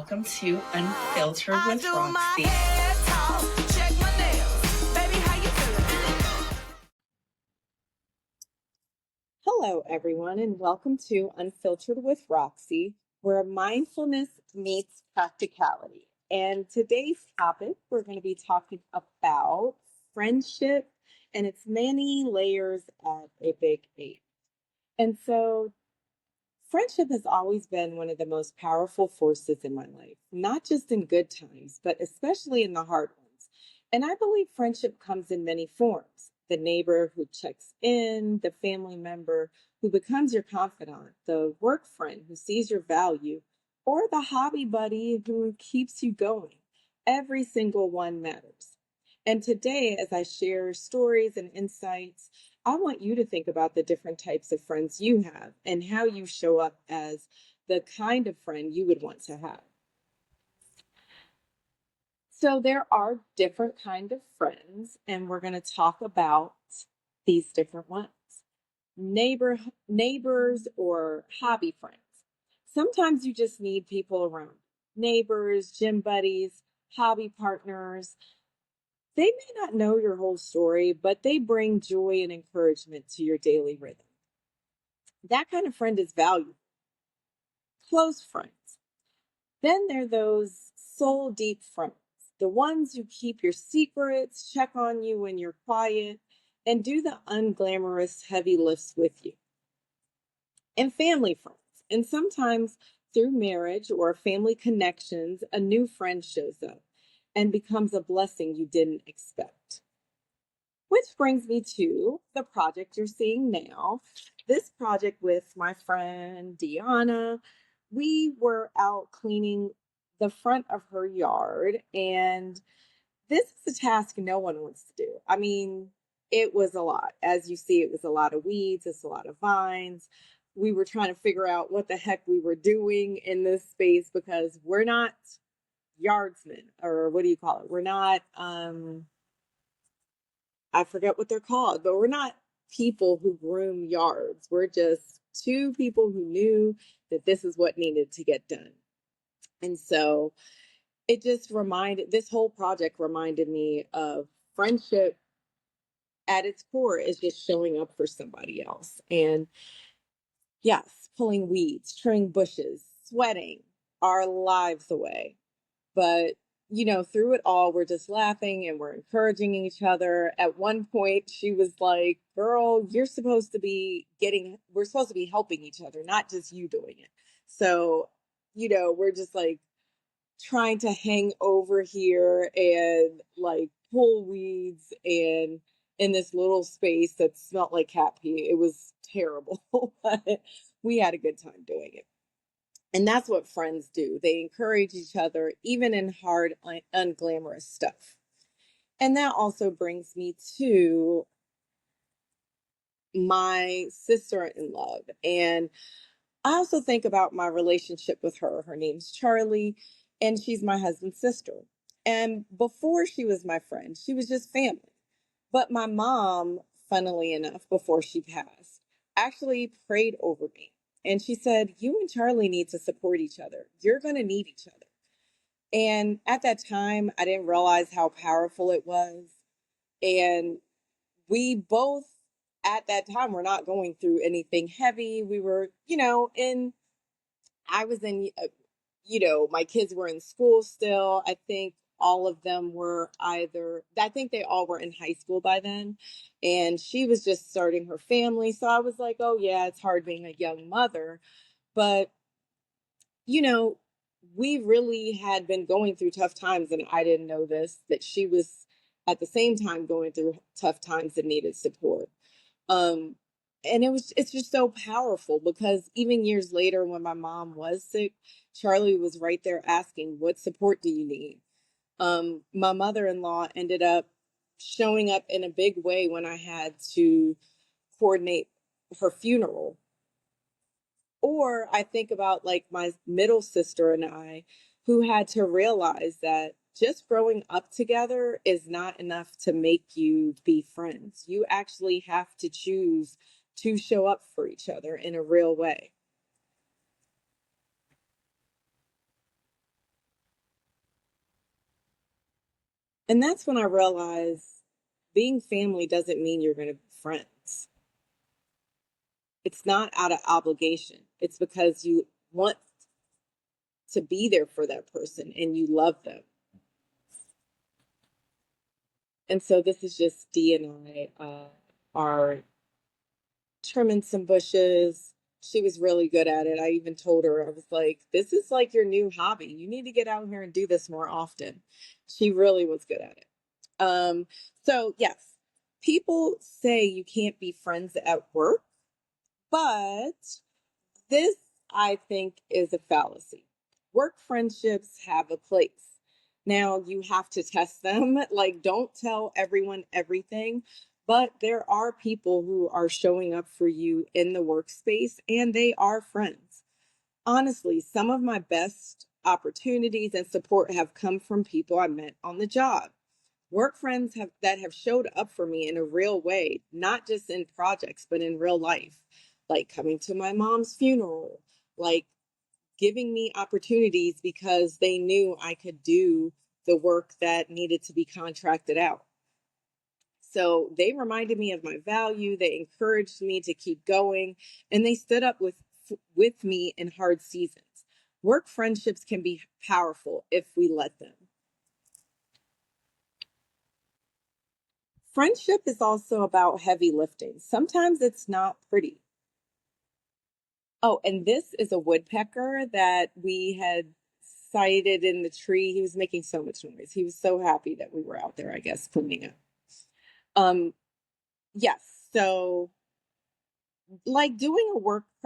welcome to Unfiltered I with do my Roxy. hair talk, check my nails. Baby, how you feeling? Hello, everyone, and welcome to Unfiltered with Roxy, where mindfulness meets practicality. And today's topic, we're going to be talking about friendship and its many layers at a big age. And so, friendship has always been one of the most powerful forces in my life, not just in good times, but especially in the hard ones. And I believe friendship comes in many forms: the neighbor who checks in, the family member who becomes your confidant, the work friend who sees your value, or the hobby buddy who keeps you going. Every single one matters. And today, as I share stories and insights, I want you to think about the different types of friends you have and how you show up as the kind of friend you would want to have. So there are different kind of friends, and we're going to talk about these different ones. Neighbors or hobby friends. Sometimes you just need people around. Neighbors, gym buddies, hobby partners. They may not know your whole story, but they bring joy and encouragement to your daily rhythm. That kind of friend is valuable. Close friends. Then there are those soul deep friends, the ones who keep your secrets, check on you when you're quiet, and do the unglamorous heavy lifts with you. And family friends. And sometimes through marriage or family connections, a new friend shows up and becomes a blessing you didn't expect. Which brings me to the project you're seeing now. This project with my friend Deanna, we were out cleaning the front of her yard, and this is a task no one wants to do. I mean, it was a lot. As you see, it was a lot of weeds, it's a lot of vines. We were trying to figure out what the heck we were doing in this space because we're not yardsmen, or what do you call it? We're not I forget what they're called, but we're not people who groom yards. We're just two people who knew that this is what needed to get done. And so this whole project reminded me of friendship at its core is just showing up for somebody else. And yes, pulling weeds, trimming bushes, sweating our lives away. But, through it all, we're just laughing and we're encouraging each other. At one point, she was like, "Girl, we're supposed to be helping each other, not just you doing it." So, we're just like trying to hang over here and like pull weeds and in this little space that smelled like cat pee. It was terrible, but we had a good time doing it. And that's what friends do. They encourage each other, even in hard, unglamorous stuff. And that also brings me to my sister in law. And I also think about my relationship with her. Her name's Charlie, and she's my husband's sister. And before she was my friend, she was just family. But my mom, funnily enough, before she passed, actually prayed over me. And she said, "You and Charlie need to support each other. You're going to need each other." And at that time, I didn't realize how powerful it was. And we both, at that time, were not going through anything heavy. We were, I was in, my kids were in school still. I think all of them were I think they all were in high school by then. And she was just starting her family. So I was like, oh, yeah, it's hard being a young mother. But, you know, we really had been going through tough times. And I didn't know that she was at the same time going through tough times and needed support. Um, and it's just so powerful because even years later, when my mom was sick, Charlie was right there asking, "What support do you need?" My mother-in-law ended up showing up in a big way when I had to coordinate her funeral. Or I think about like my middle sister and I, who had to realize that just growing up together is not enough to make you be friends. You actually have to choose to show up for each other in a real way. And that's when I realized being family doesn't mean you're going to be friends. It's not out of obligation. It's because you want to be there for that person and you love them. And so this is just Dee and I are trimming some bushes. She was really good at it. I even told her, I was like, this is like your new hobby. You need to get out here and do this more often. She really was good at it. So yes, people say you can't be friends at work, but this I think is a fallacy. Work friendships have a place. Now you have to test them. Like, don't tell everyone everything, but there are people who are showing up for you in the workspace and they are friends. Honestly, some of my best opportunities and support have come from people I met on the job. Work friends have showed up for me in a real way, not just in projects, but in real life, like coming to my mom's funeral, like giving me opportunities because they knew I could do the work that needed to be contracted out. So they reminded me of my value, they encouraged me to keep going, and they stood up with me in hard seasons. Work friendships can be powerful if we let them. Friendship is also about heavy lifting. Sometimes it's not pretty. Oh, and this is a woodpecker that we had sighted in the tree. He was making so much noise. He was so happy that we were out there, I guess, cleaning up. Yes. So, like doing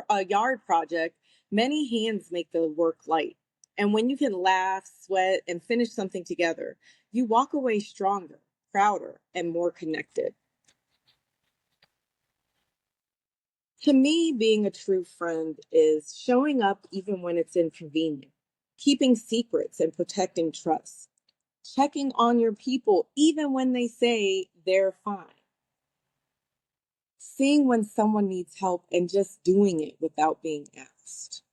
a yard project, many hands make the work light. And when you can laugh, sweat, and finish something together, you walk away stronger, prouder, and more connected. To me, being a true friend is showing up even when it's inconvenient, keeping secrets and protecting trust, checking on your people even when they say they're fine, seeing when someone needs help and just doing it without being asked.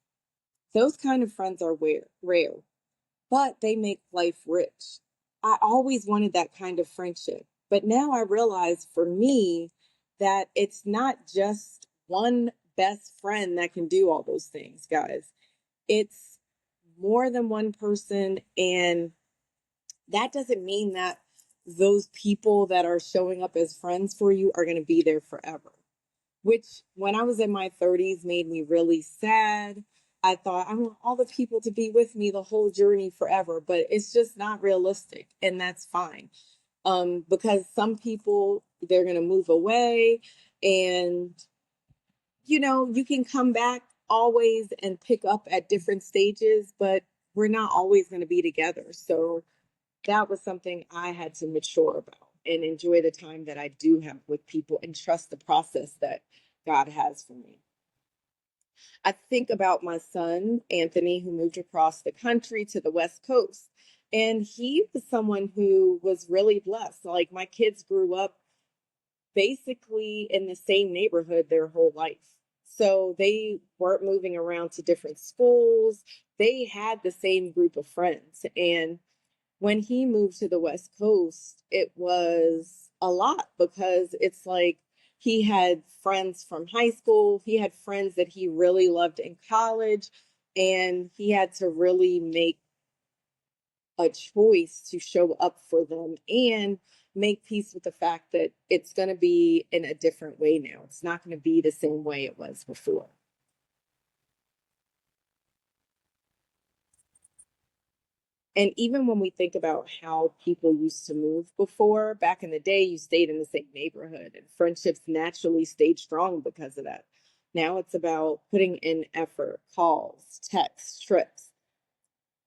Those kind of friends are rare, but they make life rich. I always wanted that kind of friendship, but now I realize for me that it's not just one best friend that can do all those things, guys. It's more than one person, and that doesn't mean that those people that are showing up as friends for you are going to be there forever, which when I was in my 30s made me really sad. I thought I want all the people to be with me the whole journey forever, but it's just not realistic, and that's fine. Because some people they're gonna move away, and you can come back always and pick up at different stages, but we're not always gonna be together. So that was something I had to mature about and enjoy the time that I do have with people and trust the process that God has for me. I think about my son, Anthony, who moved across the country to the West Coast. And he was someone who was really blessed. Like my kids grew up basically in the same neighborhood their whole life. So they weren't moving around to different schools. They had the same group of friends. And when he moved to the West Coast, it was a lot because it's like he had friends from high school, he had friends that he really loved in college, and he had to really make a choice to show up for them and make peace with the fact that it's going to be in a different way now. It's not going to be the same way it was before. And even when we think about how people used to move before, back in the day, you stayed in the same neighborhood and friendships naturally stayed strong because of that. Now it's about putting in effort, calls, texts, trips,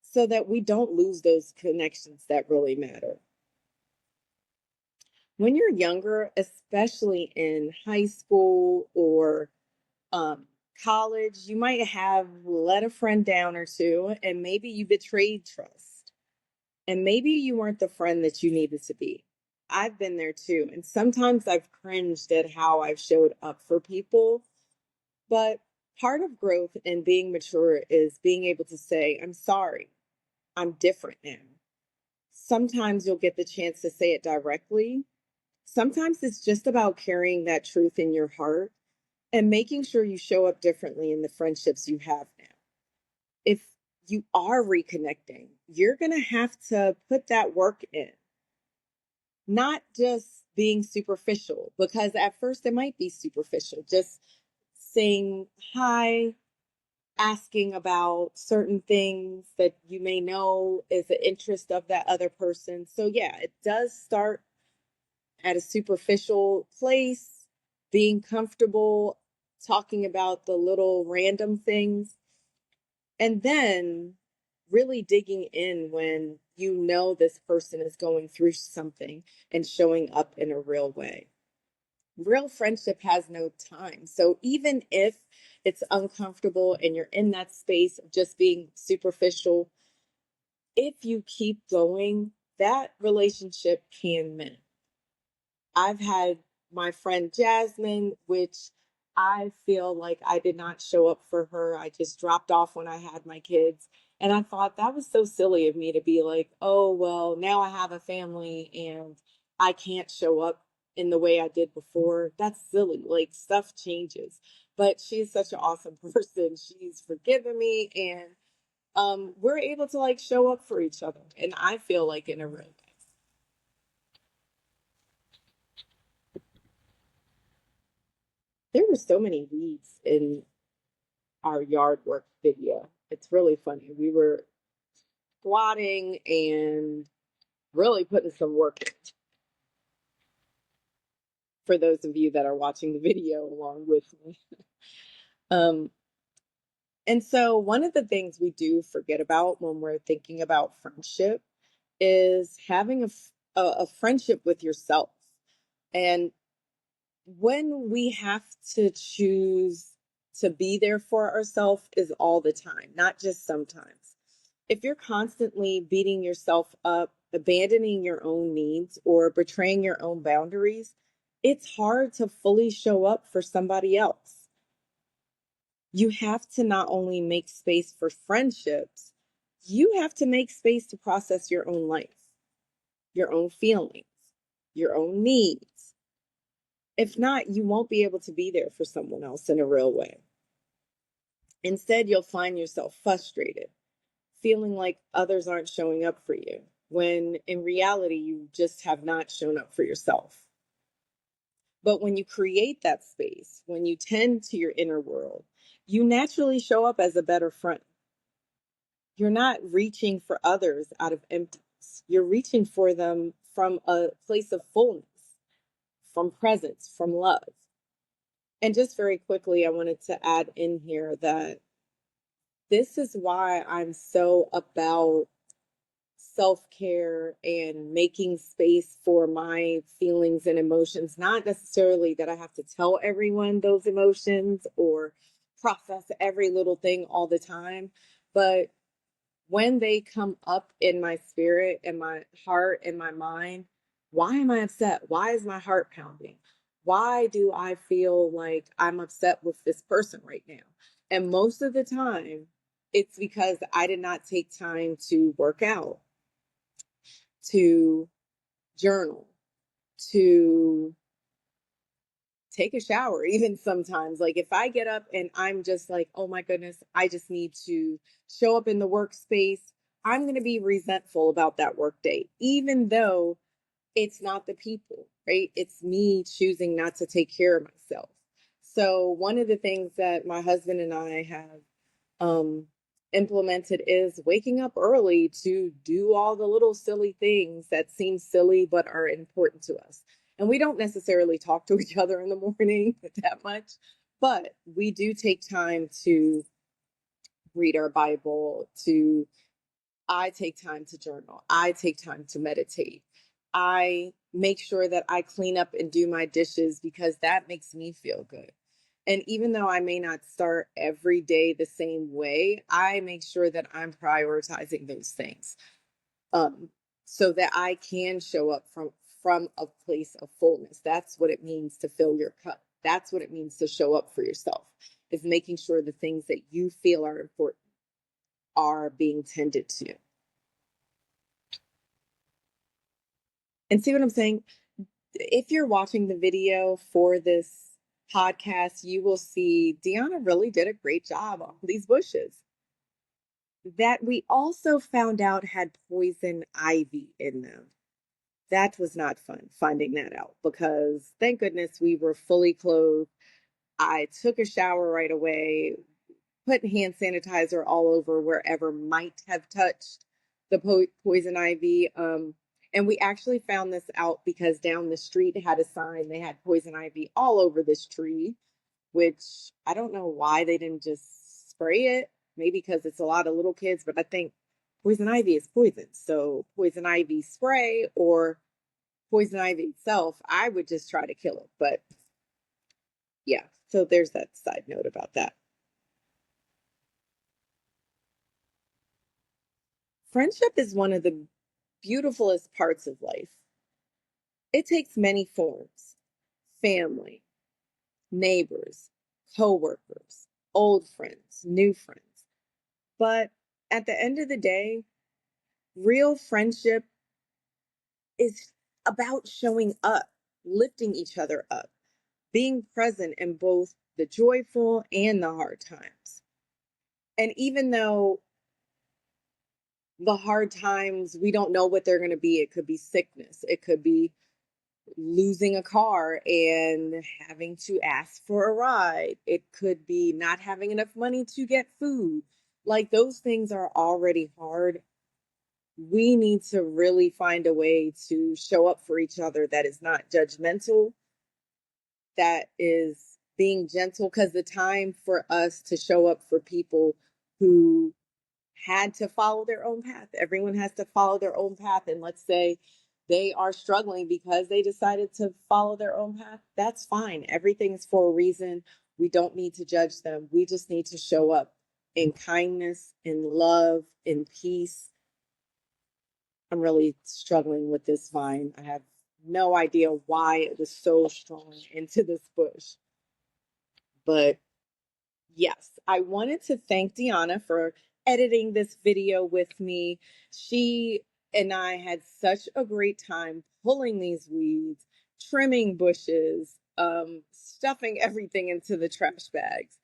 so that we don't lose those connections that really matter. When you're younger, especially in high school or um, college, you might have let a friend down or two, and maybe you betrayed trust. And maybe you weren't the friend that you needed to be. I've been there too. And sometimes I've cringed at how I've showed up for people. But part of growth and being mature is being able to say, I'm sorry, I'm different now. Sometimes you'll get the chance to say it directly. Sometimes it's just about carrying that truth in your heart and making sure you show up differently in the friendships you have now. If you are reconnecting, you're going to have to put that work in, not just being superficial, because at first it might be superficial, just saying hi, asking about certain things that you may know is an interest of that other person. So, yeah, it does start at a superficial place, being comfortable, talking about the little random things, and then really digging in when you know this person is going through something and showing up in a real way. Real friendship has no time. So even if it's uncomfortable and you're in that space of just being superficial, if you keep going, that relationship can mend. I've had my friend Jasmine, which I feel like I did not show up for her. I just dropped off when I had my kids. And I thought that was so silly of me to be like, oh, well, now I have a family and I can't show up in the way I did before. That's silly. Like, stuff changes. But she's such an awesome person. She's forgiven me, and we're able to like show up for each other. And I feel like in a real way. There were so many weeds in our yard work video. It's really funny. We were squatting and really putting some work in, for those of you that are watching the video along with me. Um, and so, one of the things we do forget about when we're thinking about friendship is having a friendship with yourself. And when we have to choose to be there for ourselves is all the time, not just sometimes. If you're constantly beating yourself up, abandoning your own needs, or betraying your own boundaries, it's hard to fully show up for somebody else. You have to not only make space for friendships, you have to make space to process your own life, your own feelings, your own needs. If not, you won't be able to be there for someone else in a real way. Instead, you'll find yourself frustrated, feeling like others aren't showing up for you, when in reality, you just have not shown up for yourself. But when you create that space, when you tend to your inner world, you naturally show up as a better friend. You're not reaching for others out of emptiness. You're reaching for them from a place of fullness, from presence, from love. And just very quickly, I wanted to add in here that this is why I'm so about self-care and making space for my feelings and emotions. Not necessarily that I have to tell everyone those emotions or process every little thing all the time, but when they come up in my spirit and my heart and my mind, why am I upset? Why is my heart pounding? Why do I feel like I'm upset with this person right now? And most of the time, it's because I did not take time to work out, to journal, to take a shower, even sometimes. Like if I get up and I'm just like, oh my goodness, I just need to show up in the workspace, I'm going to be resentful about that work day, even though it's not the people, right? It's me choosing not to take care of myself. So one of the things that my husband and I have um, implemented is waking up early to do all the little silly things that seem silly but are important to us. And we don't necessarily talk to each other in the morning that much, but we do take time to read our Bible, to I take time to journal. I take time to meditate. I make sure that I clean up and do my dishes because that makes me feel good. And even though I may not start every day the same way, I make sure that I'm prioritizing those things um, so that I can show up from a place of fullness. That's what it means to fill your cup. That's what it means to show up for yourself, is making sure the things that you feel are important are being tended to. And see what I'm saying? If you're watching the video for this podcast, you will see Deanna really did a great job on these bushes that we also found out had poison ivy in them. That was not fun finding that out because thank goodness we were fully clothed. I took a shower right away, put hand sanitizer all over wherever might have touched the poison ivy. And we actually found this out because down the street had a sign. They had poison ivy all over this tree, which I don't know why they didn't just spray it. Maybe because it's a lot of little kids, but I think poison ivy is poison. So poison ivy spray or poison ivy itself, I would just try to kill it. But yeah, so there's that side note about that. Friendship is one of the beautifulest parts of life. It takes many forms: family, neighbors, coworkers, old friends, new friends. But at the end of the day, real friendship is about showing up, lifting each other up, being present in both the joyful and the hard times. And even though the hard times, we don't know what they're going to be, it could be sickness, it could be losing a car and having to ask for a ride. It could be not having enough money to get food. Like those things are already hard. We need to really find a way to show up for each other that is not judgmental, that is being gentle, because the time for us to show up for people who had to follow their own path. Everyone has to follow their own path. And let's say they are struggling because they decided to follow their own path. That's fine. Everything is for a reason. We don't need to judge them. We just need to show up in kindness, in love, in peace. I'm really struggling with this vine. I have no idea why it was so strong into this bush. But yes, I wanted to thank Deanna for editing this video with me. She and I had such a great time pulling these weeds, trimming bushes, stuffing everything into the trash bags.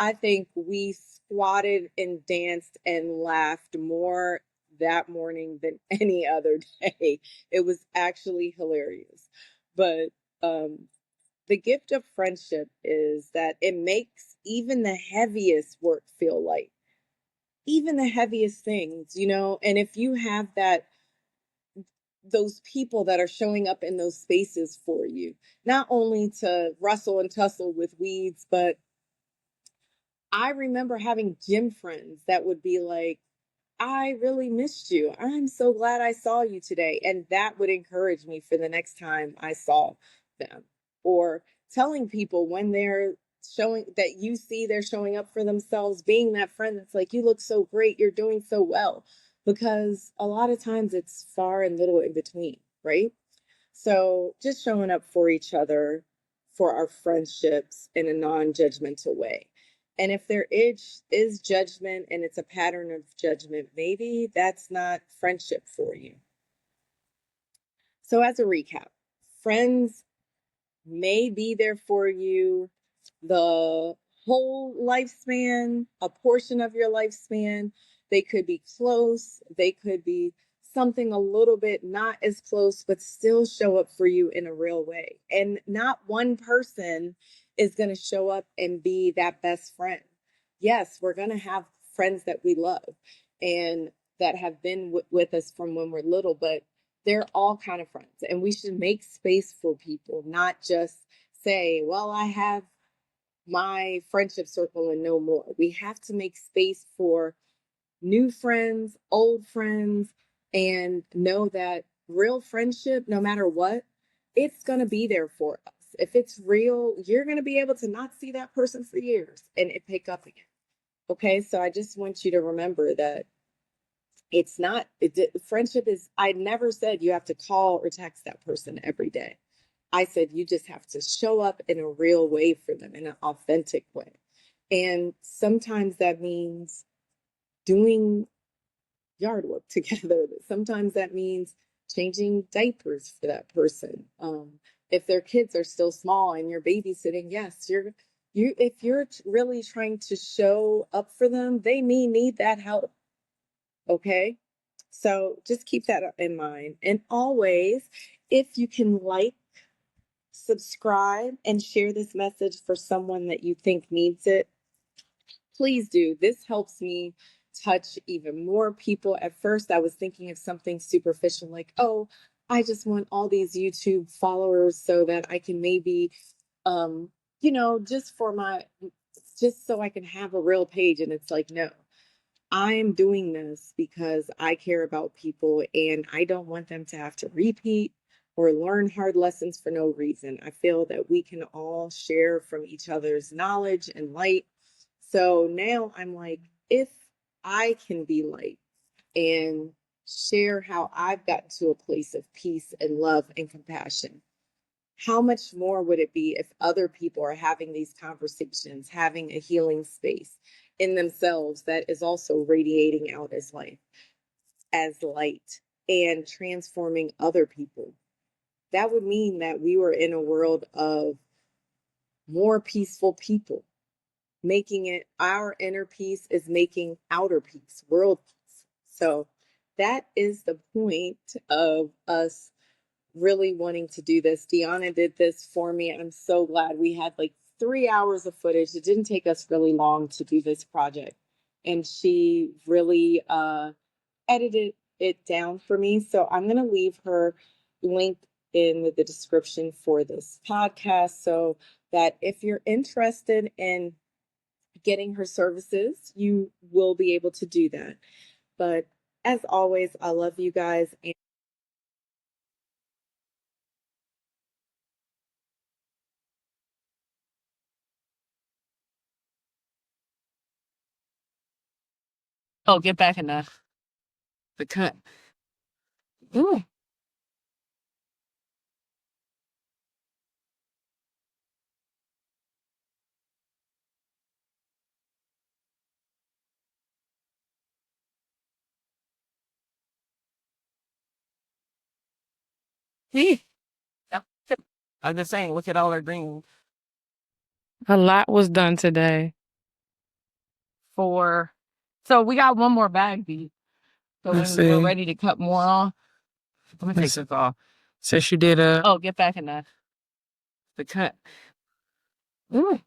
I think we squatted and danced and laughed more that morning than any other day. It was actually hilarious. But the gift of friendship is that it makes even the heaviest work feel light, even the heaviest things, you know. And if you have that, those people that are showing up in those spaces for you, not only to rustle and tussle with weeds, but I remember having gym friends that would be like, I really missed you. I'm so glad I saw you today. And that would encourage me for the next time I saw them. Or telling people when they're showing that you see they're showing up for themselves, being that friend that's like, you look so great, you're doing so well. Because a lot of times it's far and little in between, right? So just showing up for each other, for our friendships in a non judgmental way. And if there is judgment and it's a pattern of judgment, maybe that's not friendship for you. So, as a recap, friends may be there for you the whole lifespan, a portion of your lifespan. They could be close, they could be something a little bit not as close, but still show up for you in a real way. And not one person is going to show up and be that best friend. Yes, we're going to have friends that we love and that have been with us from when we're little, but they're all kind of friends. And we should make space for people, not just say, well, I have my friendship circle and no more. We have to make space for new friends, old friends, and know that real friendship, no matter what, it's going to be there for us. If it's real, you're going to be able to not see that person for years and it pick up again. Okay, so I just want you to remember that it's not, friendship is, I never said you have to call or text that person every day. I said you just have to show up in a real way for them, in an authentic way. And sometimes that means doing yard work together. Sometimes that means changing diapers for that person. If their kids are still small and you're babysitting, yes, if you're really trying to show up for them, they may need that help. Okay. So just keep that in mind. And always, if you can subscribe, and share this message for someone that you think needs it, please do. This helps me touch even more people. At first, I was thinking of something superficial like, oh, I just want all these YouTube followers so that I can maybe, um, just so I can have a real page. And it's like, no, I'm doing this because I care about people and I don't want them to have to repeat or learn hard lessons for no reason. I feel that we can all share from each other's knowledge and light. So now I'm like, if I can be light and share how I've gotten to a place of peace and love and compassion, how much more would it be if other people are having these conversations, having a healing space in themselves that is also radiating out as light and transforming other people? That would mean that we were in a world of more peaceful people, making it our inner peace is making outer peace, world peace. So that is the point of us really wanting to do this. Deanna did this for me. I'm so glad. We had like 3 hours of footage. It didn't take us really long to do this project. And she really edited it down for me. So I'm going to leave her link in the description for this podcast so that if you're interested in getting her services, you will be able to do that. But as always, I love you guys. And Oh, get back in the cut. Ooh. See? Yep. I'm just saying, look at all our green. A lot was done today. So we got one more bag, B. So when we're ready to cut more off, let me take this off. Says you did a. Oh, get back in the cut. Ooh.